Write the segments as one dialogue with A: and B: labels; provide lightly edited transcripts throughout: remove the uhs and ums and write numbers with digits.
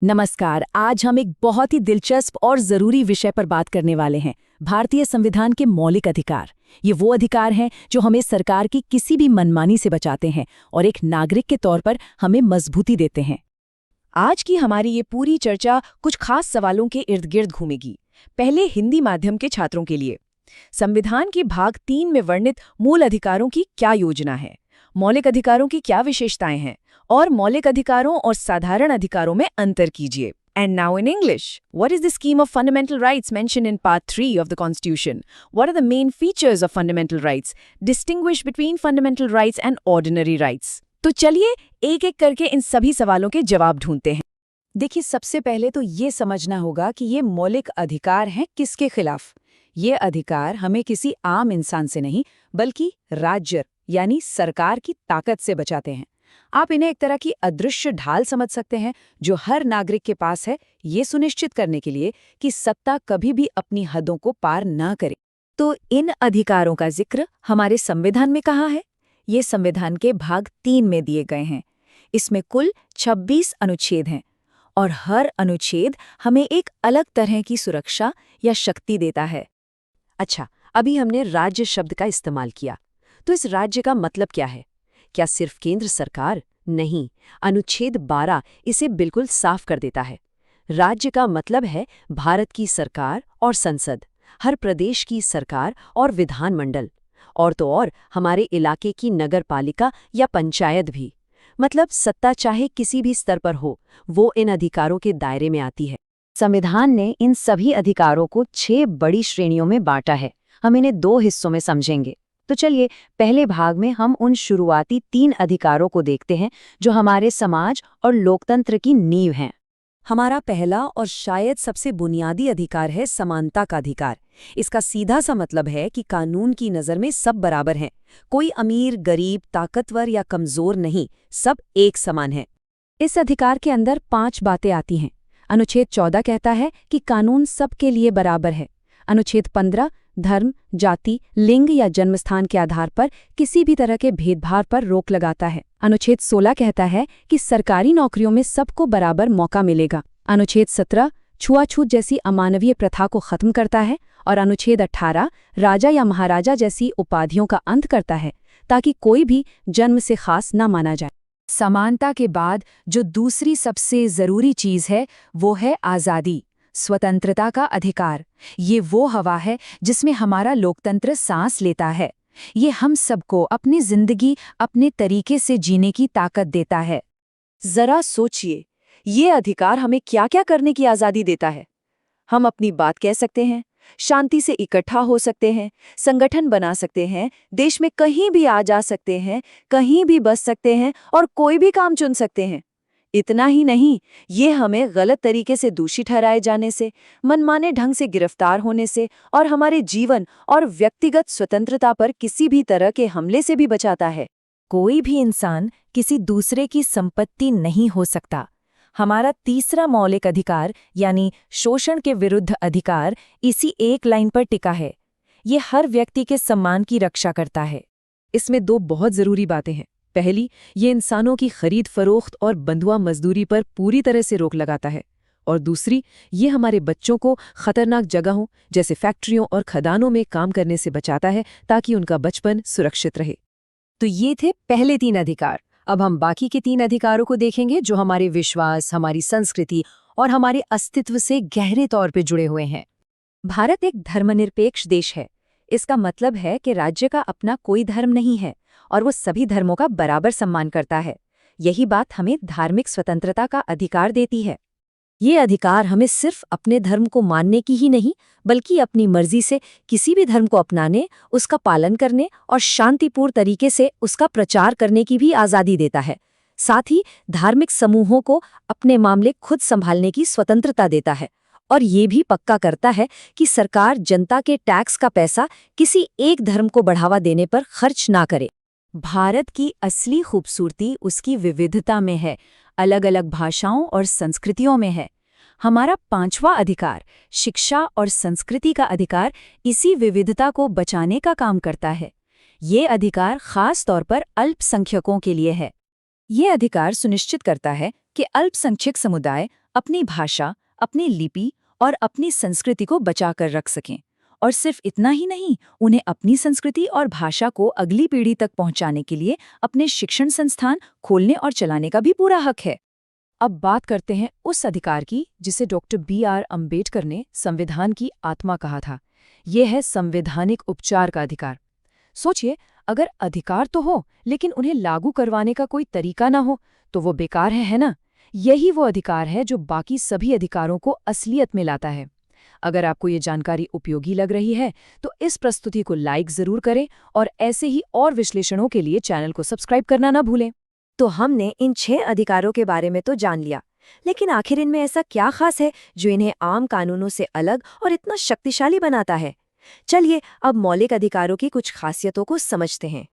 A: नमस्कार। आज हम एक बहुत ही दिलचस्प और जरूरी विषय पर बात करने वाले हैं। भारतीय संविधान के मौलिक अधिकार। ये वो अधिकार हैं जो हमें सरकार की किसी भी मनमानी से बचाते हैं और एक नागरिक के तौर पर हमें मजबूती देते हैं।
B: आज की हमारी ये पूरी चर्चा कुछ खास सवालों के इर्द गिर्द घूमेगी। पहले हिंदी माध्यम के छात्रों के लिए संविधान के भाग 3 में वर्णित मूल अधिकारों की क्या योजना है, मौलिक अधिकारों की क्या विशेषताएं हैं और मौलिक अधिकारों और साधारण अधिकारों में अंतर कीजिए। And now in English, what is the scheme of fundamental rights mentioned in Part 3 of the Constitution? What are the main features of fundamental rights? Distinguish between fundamental rights and ordinary rights. तो चलिए एक एक करके इन सभी सवालों के जवाब ढूंढते हैं।
A: देखिए, सबसे पहले तो ये समझना होगा कि ये मौलिक अधिकार हैं किसके खिलाफ। ये अधिकार हमें किसी आम इंसान से नहीं बल्कि राज्य यानी सरकार की ताकत से बचाते हैं। आप इन्हें एक तरह की अदृश्य ढाल समझ सकते हैं जो हर नागरिक के पास है, ये सुनिश्चित करने के लिए कि सत्ता कभी भी अपनी हदों को पार न करे। तो इन अधिकारों का जिक्र हमारे संविधान में कहाँ है? ये संविधान के भाग 3 में दिए गए हैं। इसमें कुल 26 अनुच्छेद हैं और हर अनुच्छेद हमें एक अलग तरह की सुरक्षा या शक्ति देता है।
B: अच्छा, अभी हमने राज्य शब्द का इस्तेमाल किया, तो इस राज्य का मतलब क्या है? क्या सिर्फ केंद्र सरकार? नहीं, अनुच्छेद 12 इसे बिल्कुल साफ कर देता है। राज्य का मतलब है भारत की सरकार और संसद, हर प्रदेश की सरकार और विधानमंडल, और तो और हमारे इलाके की नगर पालिका या पंचायत भी। मतलब सत्ता चाहे किसी भी स्तर पर हो, वो इन अधिकारों के दायरे में आती है।
A: संविधान ने इन सभी अधिकारों को 6 बड़ी श्रेणियों में बांटा है। हम इन्हें 2 हिस्सों में समझेंगे। तो चलिए, पहले भाग में हम उन शुरुआती 3 अधिकारों को देखते हैं जो हमारे समाज और लोकतंत्र की नींव हैं।
B: हमारा पहला और शायद सबसे बुनियादी अधिकार है समानता का अधिकार। इसका सीधा सा मतलब है कि कानून की नज़र में सब बराबर हैं। कोई अमीर, गरीब, ताकतवर या कमज़ोर नहीं, सब एक समान है। इस अधिकार के अंदर 5 बातें आती हैं। अनुच्छेद 14 कहता है कि कानून सबके लिए बराबर है। अनुच्छेद 15 धर्म, जाति, लिंग या जन्मस्थान के आधार पर किसी भी तरह के भेदभाव पर रोक लगाता है। अनुच्छेद 16 कहता है कि सरकारी नौकरियों में सबको बराबर मौका मिलेगा। अनुच्छेद 17 छुआछूत जैसी अमानवीय प्रथा को खत्म करता है और अनुच्छेद 18 राजा या महाराजा जैसी उपाधियों का अंत करता है ताकि कोई भी जन्म से खास न माना जाए। समानता के बाद जो दूसरी सबसे जरूरी चीज है वो है आज़ादी, स्वतंत्रता का अधिकार। ये वो हवा है जिसमें हमारा लोकतंत्र सांस लेता है। ये हम सबको अपनी जिंदगी अपने तरीके से जीने की ताकत देता है। जरा सोचिए, ये अधिकार हमें क्या-क्या करने की आज़ादी देता है। हम अपनी बात कह सकते हैं, शांति से इकट्ठा हो सकते हैं, संगठन बना सकते हैं, देश में कहीं भी आ जा सकते हैं, कहीं भी बस सकते हैं और कोई भी काम चुन सकते हैं। इतना ही नहीं, ये हमें गलत तरीके से दोषी ठहराए जाने से, मनमाने ढंग से गिरफ्तार होने से और हमारे जीवन और व्यक्तिगत स्वतंत्रता पर किसी भी तरह के हमले से भी बचाता है।
A: कोई भी इंसान किसी दूसरे की संपत्ति नहीं हो सकता। हमारा तीसरा मौलिक अधिकार यानी शोषण के विरुद्ध अधिकार इसी एक लाइन पर टिका है। ये हर व्यक्ति के सम्मान की रक्षा करता है।
B: इसमें 2 बहुत जरूरी बातें हैं। पहली, ये इंसानों की खरीद फरोख्त और बंधुआ मजदूरी पर पूरी तरह से रोक लगाता है, और दूसरी, ये हमारे बच्चों को खतरनाक जगहों जैसे फैक्ट्रियों और खदानों में काम करने से बचाता है ताकि उनका बचपन सुरक्षित रहे।
A: तो ये थे पहले 3 अधिकार। अब हम बाकी के 3 अधिकारों को देखेंगे जो हमारे विश्वास, हमारी संस्कृति और हमारे अस्तित्व से गहरे तौर पर जुड़े हुए हैं। भारत एक धर्मनिरपेक्ष देश है। इसका मतलब है कि राज्य का अपना कोई धर्म नहीं है और वो सभी धर्मों का बराबर सम्मान करता है। यही बात हमें धार्मिक स्वतंत्रता का अधिकार देती है। ये अधिकार हमें सिर्फ अपने धर्म को मानने की ही नहीं बल्कि अपनी मर्जी से किसी भी धर्म को अपनाने, उसका पालन करने और शांतिपूर्ण तरीके से उसका प्रचार करने की भी आज़ादी देता है। साथ ही धार्मिक समूहों को अपने मामले खुद संभालने की स्वतंत्रता देता है और ये भी पक्का करता है कि सरकार जनता के टैक्स का पैसा किसी एक धर्म को बढ़ावा देने पर खर्च ना करे। भारत की असली खूबसूरती उसकी विविधता में है, अलग अलग भाषाओं और संस्कृतियों में है। हमारा 5वां अधिकार, शिक्षा और संस्कृति का अधिकार, इसी विविधता को बचाने का काम करता है। ये अधिकार खास तौर पर अल्पसंख्यकों के लिए है। ये अधिकार सुनिश्चित करता है कि अल्पसंख्यक समुदाय
C: अपनी भाषा, अपनी लिपि और अपनी संस्कृति को बचाकर रख सकें। और सिर्फ इतना ही नहीं, उन्हें अपनी संस्कृति और भाषा को अगली पीढ़ी तक पहुंचाने के लिए अपने शिक्षण संस्थान खोलने और चलाने का भी पूरा हक है।
B: अब बात करते हैं उस अधिकार की जिसे डॉक्टर B.R. अम्बेडकर ने संविधान की आत्मा कहा था। यह है संवैधानिक उपचार का अधिकार। सोचिए, अगर अधिकार तो हो लेकिन उन्हें लागू करवाने का कोई तरीका ना हो तो वो बेकार है ना? यही वो अधिकार है जो बाकी सभी अधिकारों को असलियत में लाता है। अगर आपको ये जानकारी उपयोगी लग रही है तो इस प्रस्तुति को लाइक जरूर करें और ऐसे ही और विश्लेषणों के लिए चैनल को सब्सक्राइब करना ना भूलें।
A: तो हमने इन 6 अधिकारों के बारे में तो जान लिया, लेकिन आखिर इनमें ऐसा क्या खास है जो इन्हें आम कानूनों से अलग और इतना शक्तिशाली बनाता है? चलिए अब मौलिक अधिकारों की कुछ खासियतों को समझते हैं।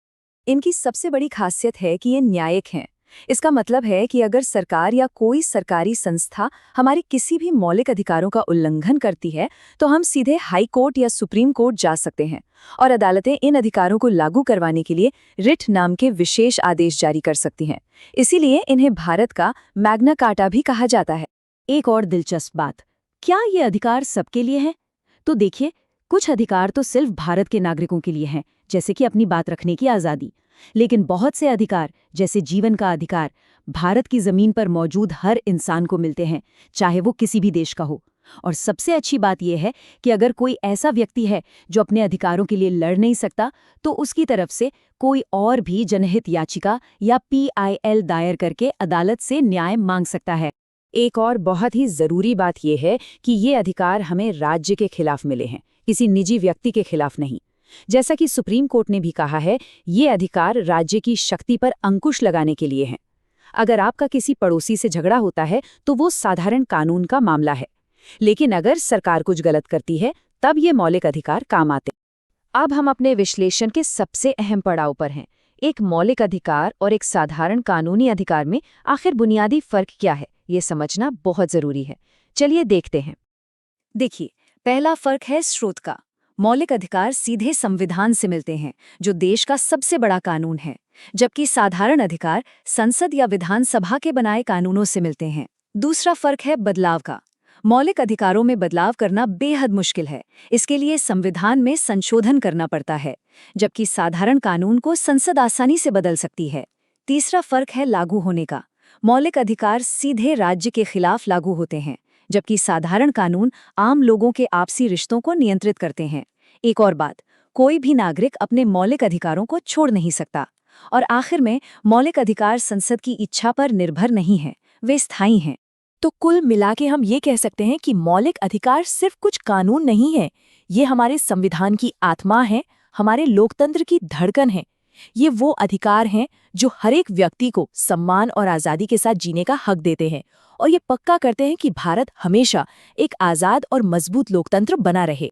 C: इनकी सबसे बड़ी खासियत है कि ये न्यायिक हैं। इसका मतलब है कि अगर सरकार या कोई सरकारी संस्था हमारे किसी भी मौलिक अधिकारों का उल्लंघन करती है तो हम सीधे हाई कोर्ट या सुप्रीम कोर्ट जा सकते हैं और अदालतें इन अधिकारों को लागू करवाने के लिए रिट नाम के विशेष आदेश जारी कर सकती हैं। इसीलिए इन्हें भारत का मैग्ना कार्टा भी कहा जाता है।
B: एक और दिलचस्प बात, क्या ये अधिकार सबके लिए हैं? तो देखिए, कुछ अधिकार तो सिर्फ भारत के नागरिकों के लिए हैं, जैसे कि अपनी बात रखने की आज़ादी। लेकिन बहुत से अधिकार, जैसे जीवन का अधिकार, भारत की जमीन पर मौजूद हर इंसान को मिलते हैं, चाहे वो किसी भी देश का हो। और सबसे अच्छी बात यह है कि अगर कोई ऐसा व्यक्ति है जो अपने अधिकारों के लिए लड़ नहीं सकता, तो उसकी तरफ से कोई और भी जनहित याचिका या PIL दायर करके अदालत से न्याय मांग सकता है। एक और बहुत ही जरूरी बात यह है कि ये अधिकार हमें राज्य के खिलाफ मिले हैं, किसी निजी व्यक्ति के खिलाफ नहीं। जैसा कि सुप्रीम कोर्ट ने भी कहा है, ये अधिकार राज्य की शक्ति पर अंकुश लगाने के लिए हैं। अगर आपका किसी पड़ोसी से झगड़ा होता है तो वो साधारण कानून का मामला है, लेकिन अगर सरकार कुछ गलत करती है तब ये मौलिक अधिकार काम आते हैं। अब हम अपने विश्लेषण के सबसे अहम पड़ाव पर हैं। एक मौलिक अधिकार और एक साधारण कानूनी अधिकार में आखिर बुनियादी फर्क क्या है, ये समझना बहुत जरूरी है। चलिए देखते हैं।
C: देखिए, पहला फर्क है स्रोत का। मौलिक अधिकार सीधे संविधान से मिलते हैं, जो देश का सबसे बड़ा कानून है, जबकि साधारण अधिकार संसद या विधानसभा के बनाए कानूनों से मिलते हैं। दूसरा फर्क है बदलाव का। मौलिक अधिकारों में बदलाव करना बेहद मुश्किल है, इसके लिए संविधान में संशोधन करना पड़ता है, जबकि साधारण कानून को संसद आसानी से बदल सकती है। तीसरा फर्क है लागू होने का। मौलिक अधिकार सीधे राज्य के खिलाफ लागू होते हैं, जबकि साधारण कानून आम लोगों के आपसी रिश्तों को नियंत्रित करते हैं। एक और बात, कोई भी नागरिक अपने मौलिक अधिकारों को छोड़ नहीं सकता। और आखिर में, मौलिक अधिकार संसद की इच्छा पर निर्भर नहीं है, वे स्थायी हैं।
B: तो कुल मिला के हम ये कह सकते हैं कि मौलिक अधिकार सिर्फ कुछ कानून नहीं है, ये हमारे संविधान की आत्मा है, हमारे लोकतंत्र की धड़कन है। ये वो अधिकार हैं जो हर एक व्यक्ति को सम्मान और आज़ादी के साथ जीने का हक देते हैं और ये पक्का करते हैं कि भारत हमेशा एक आज़ाद और मजबूत लोकतंत्र बना रहे।